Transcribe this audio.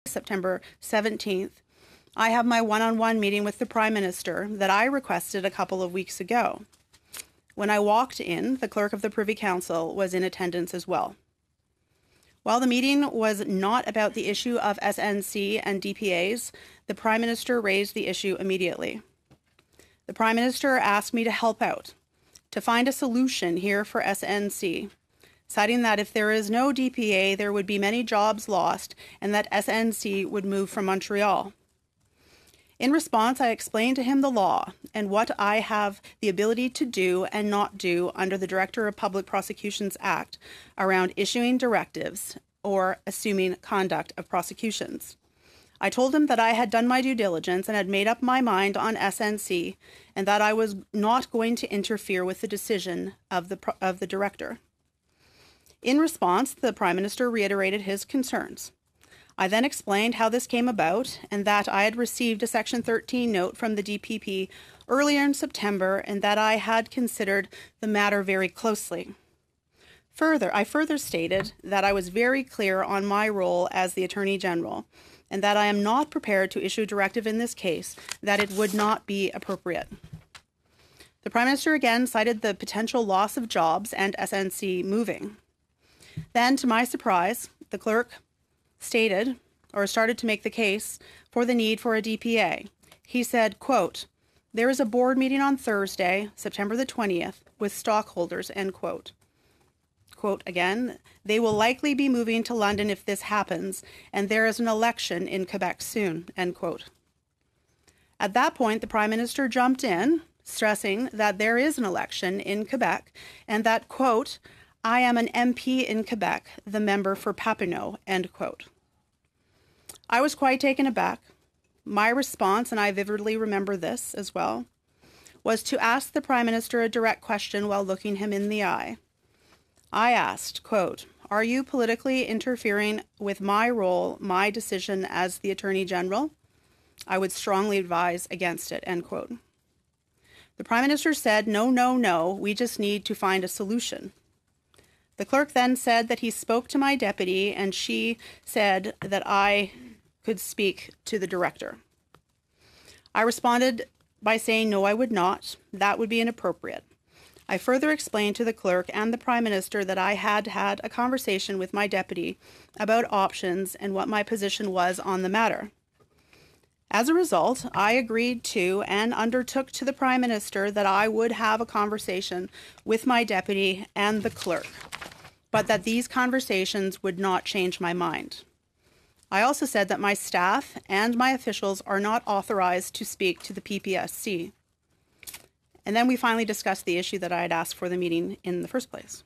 September 17th, I have my one-on-one meeting with the Prime Minister that I requested a couple of weeks ago. When I walked in, the Clerk of the Privy Council was in attendance as well. While the meeting was not about the issue of SNC and DPAs, the Prime Minister raised the issue immediately. The Prime Minister asked me to help out, to find a solution here for SNC, citing that if there is no DPA, there would be many jobs lost and that SNC would move from Montreal. In response, I explained to him the law and what I have the ability to do and not do under the Director of Public Prosecutions Act around issuing directives or assuming conduct of prosecutions. I told him that I had done my due diligence and had made up my mind on SNC and that I was not going to interfere with the decision of the Director. In response, the Prime Minister reiterated his concerns. I then explained how this came about and that I had received a Section 13 note from the DPP earlier in September and that I had considered the matter very closely. I further stated that I was very clear on my role as the Attorney General and that I am not prepared to issue a directive in this case, that it would not be appropriate. The Prime Minister again cited the potential loss of jobs and SNC moving. Then, to my surprise, the clerk started to make the case for the need for a DPA. He said, quote, "There is a board meeting on Thursday, September the 20th, with stockholders," end quote. Quote again, "They will likely be moving to London if this happens, and there is an election in Quebec soon," end quote. At that point, the Prime Minister jumped in, stressing that there is an election in Quebec and that, quote, "I am an MP in Quebec, the member for Papineau," end quote. I was quite taken aback. My response, and I vividly remember this as well, was to ask the Prime Minister a direct question while looking him in the eye. I asked, quote, "Are you politically interfering with my role, my decision as the Attorney General? I would strongly advise against it," end quote. The Prime Minister said, no, we just need to find a solution. The clerk then said that he spoke to my deputy and she said that I could speak to the director. I responded by saying no, I would not. That would be inappropriate. I further explained to the clerk and the Prime Minister that I had had a conversation with my deputy about options and what my position was on the matter. As a result, I agreed to and undertook to the Prime Minister that I would have a conversation with my deputy and the clerk, but that these conversations would not change my mind. I also said that my staff and my officials are not authorized to speak to the PPSC. And then we finally discussed the issue that I had asked for the meeting in the first place.